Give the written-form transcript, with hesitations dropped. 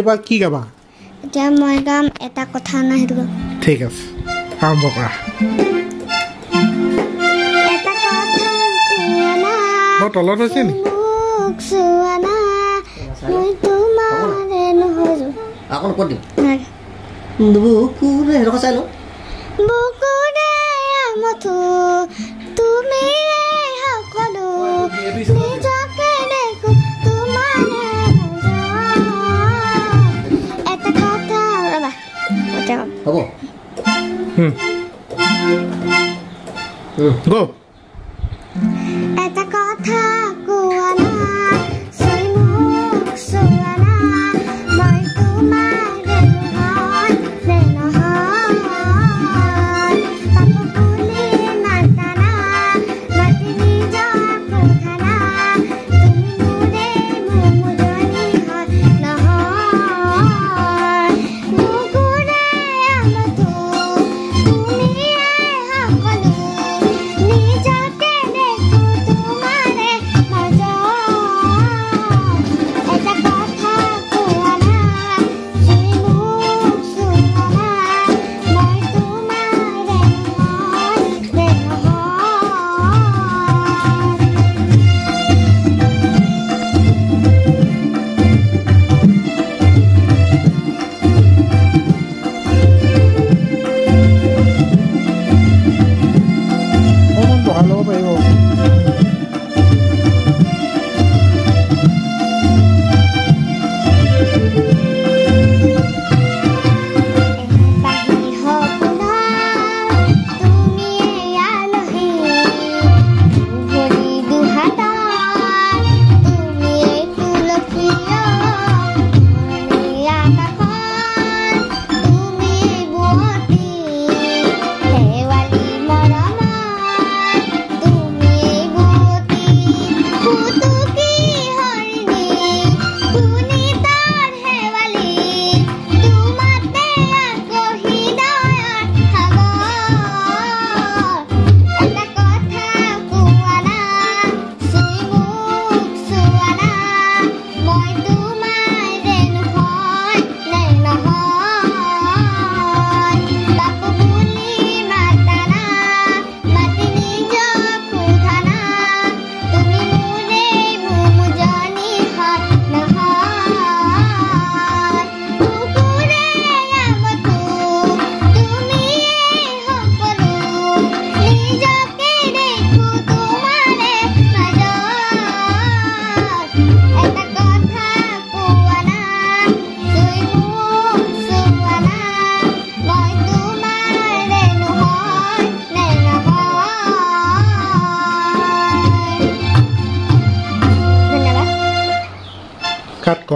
এবাৰ কি গাবা এতিয়া মই গাম এটা কথা না হেতু ঠিক আছে আৰম্ভ কৰা এটা কথা কুৱানা মই তলত আছে নি সুৱানা মই তোমাৰে নহজু আকন কৈ দিম বুকুৰে হেৰক চাইলো বুকুৰে আমথু তুমি সকলো নিজকে দেখো তোমাৰে এটা কথা ৰবা হ'ব গো এটা কথা কুৱানা সুমুখ সুৱানা মই তোমাৰে নহয় পাপুলি মাতানা মাতি নিজৰ কোঠানা তুমি মোৰে মুজনি হয় নহয় বুকুৰে আমথু তুমি সকলো নিজকে দেখো তোমাৰে মাজত এটা কথা কুৱানা সুমুখ সুৱানা মই তোমাৰে অকণমান বহাই ল'ব পাৰিব পাহি হকুনাৰ তুমি আলহী ভৰি দুহাতাৰ তুমি তুলসীয় আকাশৰ তুমি বুৱতী শেৱালি মৰমৰ তুমি বুৱতী ফুটুকী হৰিণী পুনিতৰ শেৱালি তোমাতে আকৌ হৃদয়ৰ সাগৰ এটা কথা কুৱানা সুমুখ সুৱানা মই তোমাৰে নহয় পাপুলি মাতানা মাতি নিজৰ কোঠানা তুমি মোৰে মুজনি হয় নহয় বুকুৰে আমথু তুমি সকলো নিজকে দেখো তোমাৰে মাজত এটা কথা কুৱানা সুমুখ সুৱানা মই তোমাৰে নহয় ধন্যবাদ কাট ক